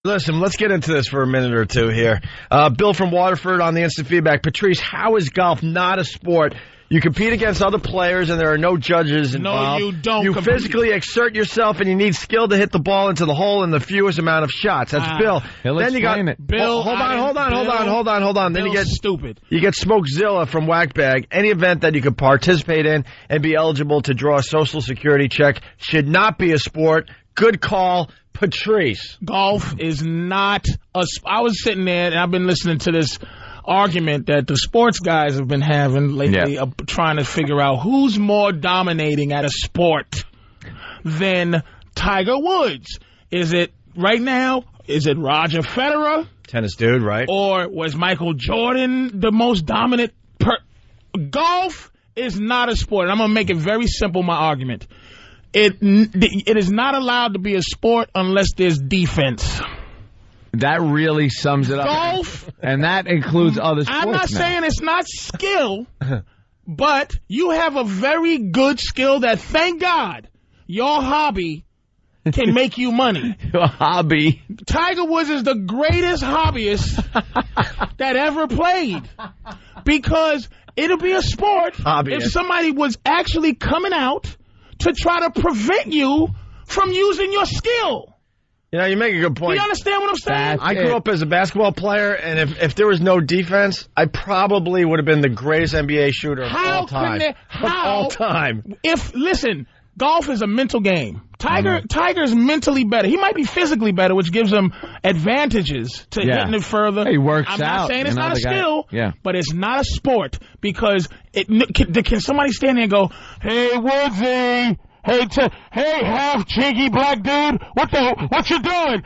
Listen, let's get into this for a minute or two here. Bill from Waterford on the instant feedback. Patrice, how is golf not a sport? You compete against other players and there are no judges involved. No, you don't. You physically exert yourself and you need skill to hit the ball into the hole in the fewest amount of shots. That's Bill. Then you got it. Bill. Hold on. Then you get stupid. You get Smokezilla from Whackbag. Any event that you could participate in and be eligible to draw a Social Security check should not be a sport. Good call, Patrice. Golf is not a. I was sitting there and I've been listening to this argument that the sports guys have been having lately, trying to figure out who's more dominating at a sport than Tiger Woods. Is it right now? Is it Roger Federer? Tennis dude, right? Or was Michael Jordan the most dominant? Golf is not a sport. And I'm going to make it very simple, my argument. It is not allowed to be a sport unless there's defense. That really sums it up. Golf. And that includes other sports. I'm not saying it's not skill, but you have a very good skill that, thank God, your hobby can make you money. Your hobby. Tiger Woods is the greatest hobbyist that ever played. Because it'll be a sport if somebody was actually coming out to try to prevent you from using your skill. You know, you make a good point. Do you understand what I'm saying? I grew up as a basketball player, and if there was no defense, I probably would have been the greatest NBA shooter of all time. All time. Listen, golf is a mental game. Tiger's mentally better. He might be physically better, which gives him advantages to hitting it further. He works out. I'm not saying it's not a skill, but it's not a sport because can somebody stand there and go, "Hey, Woodsy, hey, half cheeky black dude, what you doing?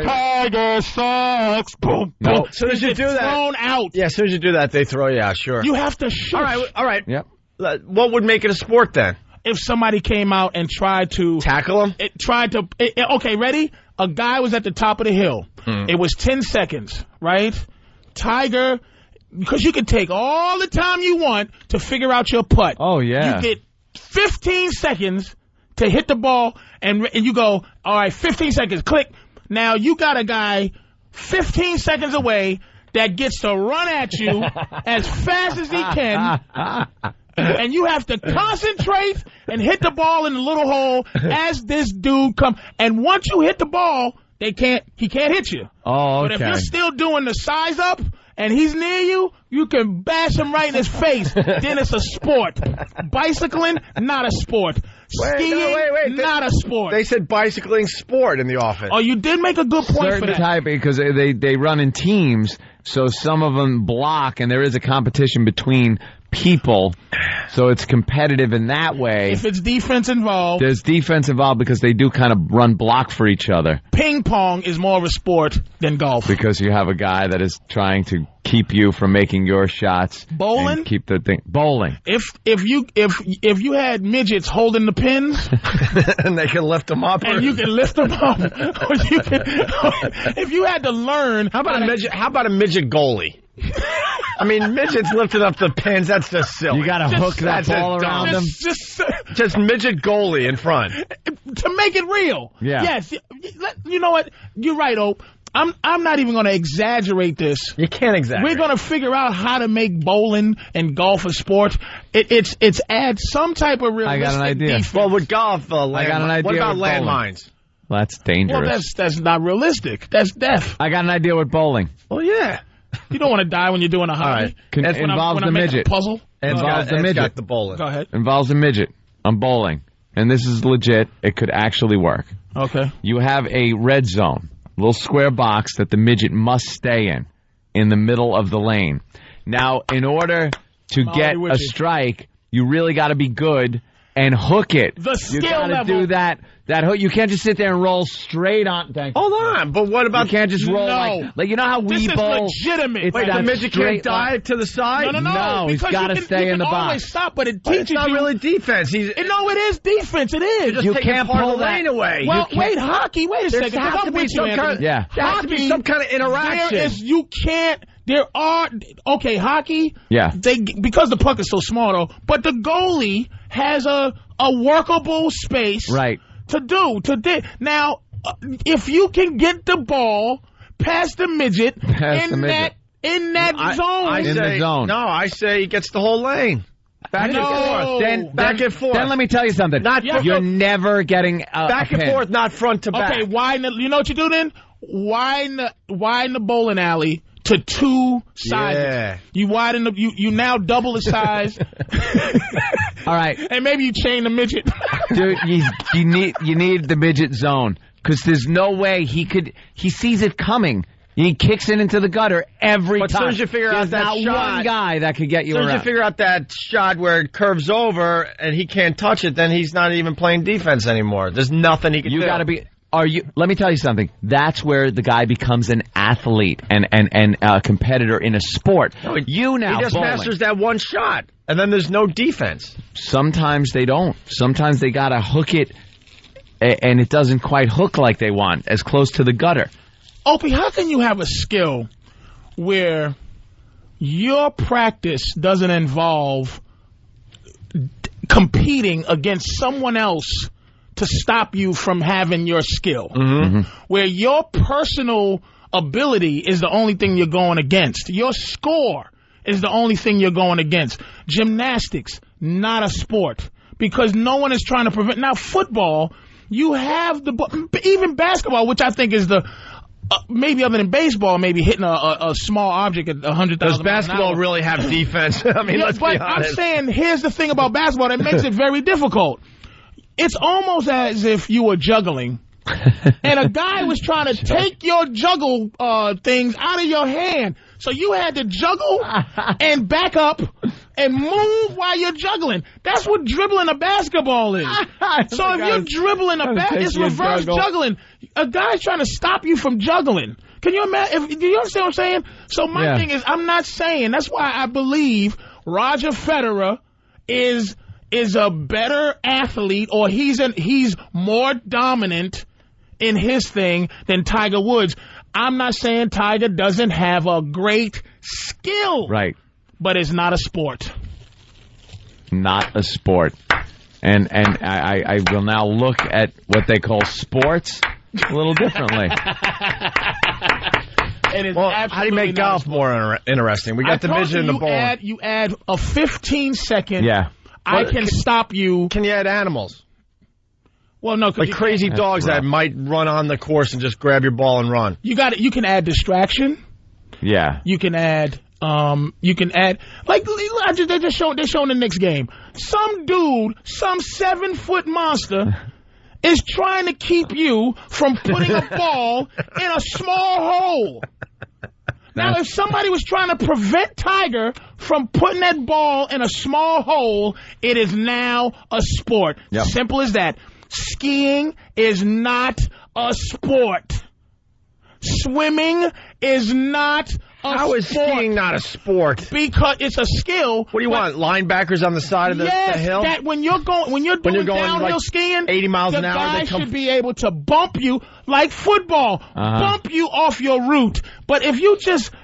Tiger sucks." Boom, boom. No. As soon as you do that, thrown out. Yeah, as soon as you do that, they throw you out. Sure. You have to shush. All right. Yep. What would make it a sport then? If somebody came out and tried to tackle him, okay, ready? A guy was at the top of the hill. It was 10 seconds, right? Tiger, because you can take all the time you want to figure out your putt. Oh yeah. You get 15 seconds to hit the ball, and you go, all right, 15 seconds, click. Now you got a guy 15 seconds away that gets to run at you as fast as he can. And you have to concentrate and hit the ball in the little hole as this dude comes. And once you hit the ball, he can't hit you. Oh, okay. But if you're still doing the size up and he's near you, you can bash him right in his face. Then it's a sport. Bicycling, not a sport. Skiing, not a sport. They said bicycling sport in the office. Oh, you did make a good point for that. Type, because they run in teams, so some of them block, and there is a competition between people, so it's competitive in that way. If it's defense involved, there's defense involved because they do kind of run block for each other. Ping pong is more of a sport than golf because you have a guy that is trying to keep you from making your shots. Bowling, and keep the thing bowling. If you had midgets holding the pins and they can lift them up, and you can lift them up, or you can, if you had to learn, how about a midget goalie? I mean, midgets lifting up the pins, that's just silly. You got to hook that ball around them. Just midget goalie in front. To make it real. Yeah. Yes. You know what? You're right, Ope. I'm not even going to exaggerate this. You can't exaggerate. We're going to figure out how to make bowling and golf a sport. It's add some type of realistic I got an idea. defense. Well, with golf, I got an idea. What about landmines? Well, that's dangerous. Well, that's not realistic. That's death. I got an idea with bowling. Oh, yeah. You don't want to die when you're doing a hobby. Right. Involves the midget. Puzzle. Involves the midget. Got the bowling. Go ahead. Involves a midget. I'm bowling. And this is legit. It could actually work. Okay. You have a red zone, a little square box that the midget must stay in the middle of the lane. Now, in order to get a strike, you really got to be good and hook it. The skill level. You got to do that hook. You can't just sit there and roll straight on. Hold on, but what about... You can't just roll like you know how we bowl? This is legitimate. Wait, the midget can't dive to the side? No, he's got to stay in the box. You can always stop, but it teaches it's not really defense. No, it is defense. It is. You can't pull the lane away. Well, wait, hockey. Wait a second. There has to be some kind of... Yeah. There has to be some kind of interaction. You can't... There are... Okay, hockey... Yeah. Because the puck is so small, though, but the goalie has a workable space... Right. To do. Now, if you can get the ball past the midget in that zone. In the zone. No, I say he gets the whole lane. Back and forth. Back and forth. Then let me tell you something. You're never getting back and forth, not front to back. Okay, you know what you do then? Widen the bowling alley to 2 sizes. Yeah. You widen you now double the size. All right. And maybe you chain the midget. Dude, you need the midget zone because there's no way he sees it coming. He kicks it into the gutter every time. But as soon as you figure out that not shot, one guy that could get you around. As soon as you figure out that shot where it curves over and he can't touch it, then he's not even playing defense anymore. There's nothing he can do. You got to be. Let me tell you something. That's where the guy becomes an athlete and a competitor in a sport. No, he just masters that one shot, and then there's no defense. Sometimes they don't. Sometimes they got to hook it, and it doesn't quite hook like they want, as close to the gutter. Opie, how can you have a skill where your practice doesn't involve competing against someone else to stop you from having your skill? Where your personal ability is the only thing you're going against. Your score is the only thing you're going against. Gymnastics, not a sport, because no one is trying to prevent. Now, football, you have even basketball, which I think is the maybe other than baseball, maybe hitting a small object at 100,000. Does basketball really have defense? I mean, let's be honest. I'm saying, here's the thing about basketball that makes it very difficult. It's almost as if you were juggling, and a guy was trying to take your juggle things out of your hand. So you had to juggle and back up and move while you're juggling. That's what dribbling a basketball is. So if you're dribbling it's reverse juggling. A guy's trying to stop you from juggling. Can you imagine? Do you understand what I'm saying? So my thing is, I'm not saying. That's why I believe Roger Federer is a better athlete, or he's more dominant in his thing than Tiger Woods. I'm not saying Tiger doesn't have a great skill. Right. But it's not a sport. Not a sport. And I will now look at what they call sports a little differently. How do you make golf more interesting? We got the midget in the ball. You add a 15-second. Yeah. I can stop you. Can you add animals? Well, no, like crazy dogs that might run on the course and just grab your ball and run. You can add distraction. Yeah. You can add like they're showing the Knicks game. Some dude, some 7-foot monster is trying to keep you from putting a ball in a small hole. Now, if somebody was trying to prevent Tiger from putting that ball in a small hole, it is now a sport. Yep. Simple as that. Skiing is not a sport. Swimming is not a sport. How is skiing not a sport? Because it's a skill. What do you want? Linebackers on the side of the hill? Yes, when you're doing downhill like skiing, 80 miles an hour, the guy should be able to bump you like football, bump you off your route. But if you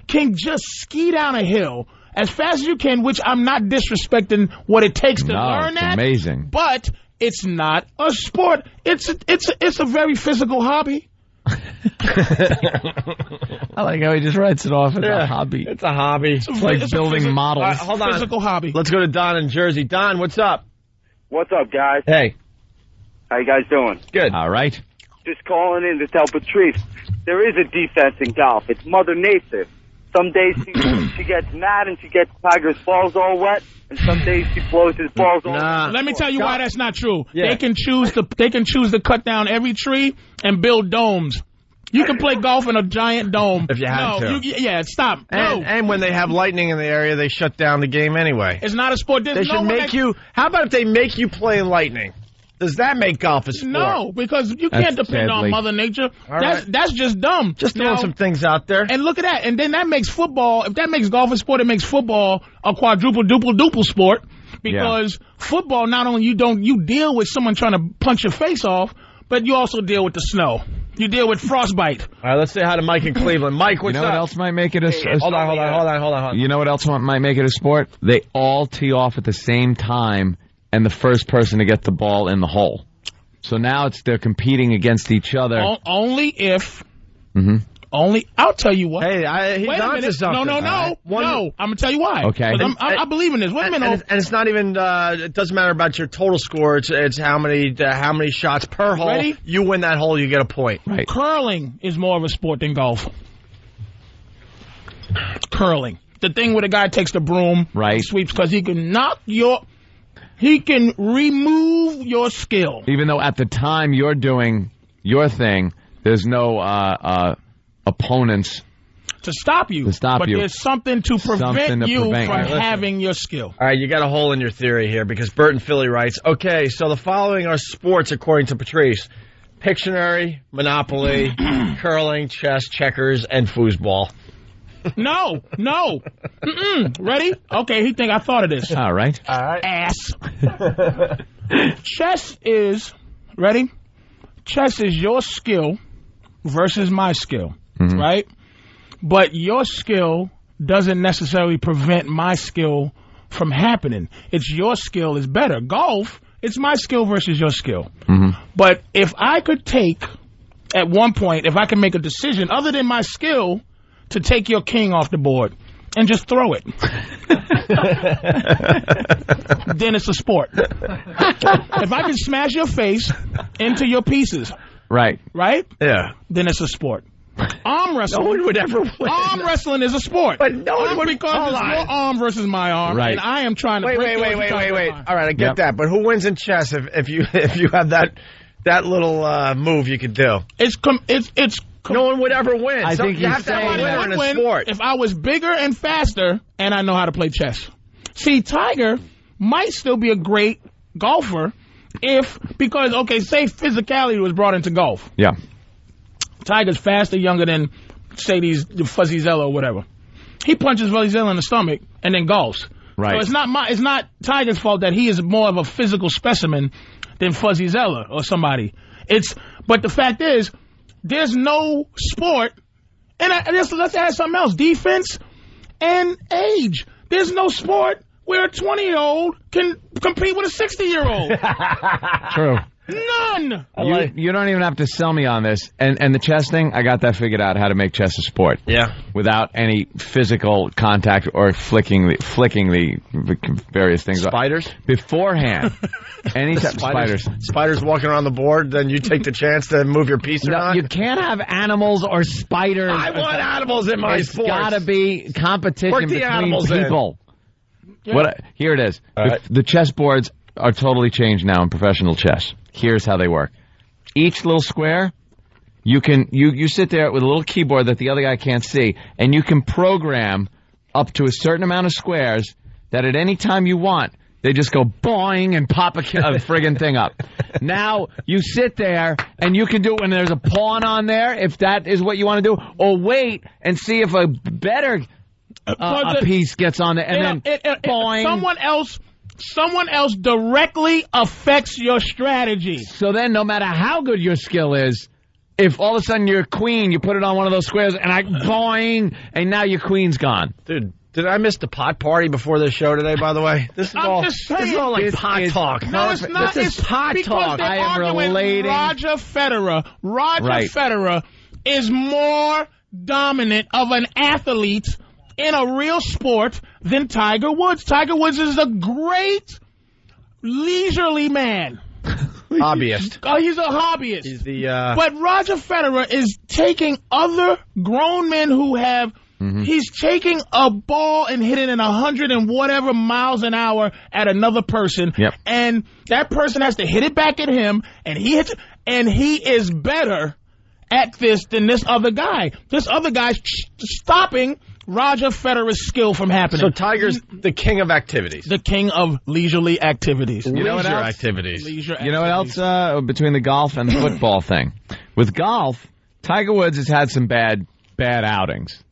can ski down a hill as fast as you can, which I'm not disrespecting what it takes to learn that. Amazing. But it's not a sport. It's a very physical hobby. I like how he just writes it off as a hobby. It's a hobby. It's like building models. Right, hold on. Physical hobby. Let's go to Don in Jersey. Don, what's up? What's up, guys? Hey. How you guys doing? Good. All right. Just calling in to tell Patrice, there is a defense in golf. It's Mother Nature. Some days she gets mad and she gets Tiger's balls all wet, and some days she blows his balls all wet. Let me tell you why that's not true. Yeah. They can choose to cut down every tree and build domes. You can play golf in a giant dome. If you have to. Stop. And when they have lightning in the area, they shut down the game anyway. It's not a sport. They should make you... How about if they make you play in lightning? Does that make golf a sport? No, because you can't depend on Mother Nature. That's just dumb. Just throwing some things out there. And look at that. And then that makes football... If that makes golf a sport, it makes football a quadruple-duple sport. Because football, not only you deal with someone trying to punch your face off, but you also deal with the snow. You deal with frostbite. All right, let's say hi to Mike in Cleveland. Mike, what's up? You know what else might make it a sport? Hold on. You know what else might make it a sport? They all tee off at the same time, and the first person to get the ball in the hole. So now they're competing against each other. Only if. Mm-hmm. I'll tell you what. Hey, he's on to something. No. Right. No. I'm gonna tell you why. Okay. I believe in this. Wait a minute. And it's not even. It doesn't matter about your total score. It's how many shots per hole. Ready? You win that hole, you get a point. Right. Curling is more of a sport than golf. Curling, the thing where the guy takes the broom, right, sweeps, because he can remove your skill. Even though at the time you're doing your thing, there's no opponents to stop you. But there's something to prevent you from having your skill. All right, you got a hole in your theory here because Burton Philly writes, okay, so the following are sports according to Patrice. Pictionary, Monopoly, curling, chess, checkers, and foosball. No. Ready? Okay, he think I thought of this. All right. Ass. Chess is, ready? Chess is your skill versus my skill, right? But your skill doesn't necessarily prevent my skill from happening. It's your skill is better. Golf, it's my skill versus your skill. But if I could take, at one point, if I can make a decision other than my skill to take your king off the board and just throw it, then it's a sport. If I can smash your face into your pieces, right? Yeah. Then it's a sport. Arm wrestling. No one would ever win. Arm wrestling is a sport. But no one would. Because it's your arm versus my arm, and I am trying to break yours. Wait. All right, I get that. But who wins in chess if you have that little move you could do? No one would ever win. I think you have to have a winner in a sport. If I was bigger and faster and I know how to play chess. See, Tiger might still be a great golfer because say physicality was brought into golf. Yeah. Tiger's faster, younger than, say, the Fuzzy Zello or whatever. He punches Fuzzy Zello in the stomach and then golfs. Right. So it's not Tiger's fault that he is more of a physical specimen than Fuzzy Zello or somebody. But the fact is, there's no sport, and let's add something else: defense and age. There's no sport where a 20-year-old can compete with a 60-year-old. True. None. You don't even have to sell me on this. And the chess thing, I got that figured out, how to make chess a sport. Yeah. Without any physical contact or flicking the various things. Spiders? Beforehand. Anytime. Spiders walking around the board, then you take the chance to move your piece or not? You can't have animals or spiders. I want animals in my sport. It's got to be competition between people. Yeah. Here it is. Right. The chess boards are totally changed now in professional chess. Here's how they work. Each little square, you sit there with a little keyboard that the other guy can't see, and you can program up to a certain amount of squares that at any time you want, they just go boing and pop a friggin' thing up. Now, you sit there, and you can do it when there's a pawn on there, if that is what you want to do, or wait and see if a better a piece gets on there, and then boing. Someone else directly affects your strategy. So then, no matter how good your skill is, if all of a sudden you're queen, you put it on one of those squares, and boing, and now your queen's gone. Dude, did I miss the pot party before this show today, by the way? This is all like pot talk. No, it's not. This is pot talk. I am relating. Roger Federer. Federer is more dominant of an athlete in a real sport than Tiger Woods. Tiger Woods is a great leisurely man. Hobbyist. He's a hobbyist. He's But Roger Federer is taking other grown men who have. He's taking a ball and hitting it 100 and whatever miles an hour at another person, and that person has to hit it back at him, and he hits it, and he is better at this than this other guy. This other guy's stopping Roger Federer's skill from happening. So Tiger's the king of activities. The king of leisurely activities. You know what else? Activities. You know what else between the golf and the football thing? With golf, Tiger Woods has had some bad outings.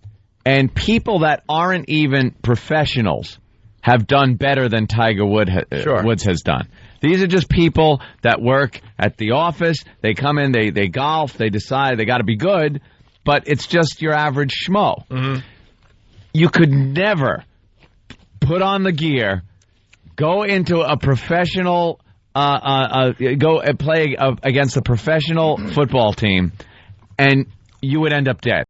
And people that aren't even professionals have done better than Tiger Woods has done. These are just people that work at the office. They come in, they golf, they decide they got to be good, but it's just your average schmo. You could never put on the gear, go into a professional go and play against a professional football team, and you would end up dead.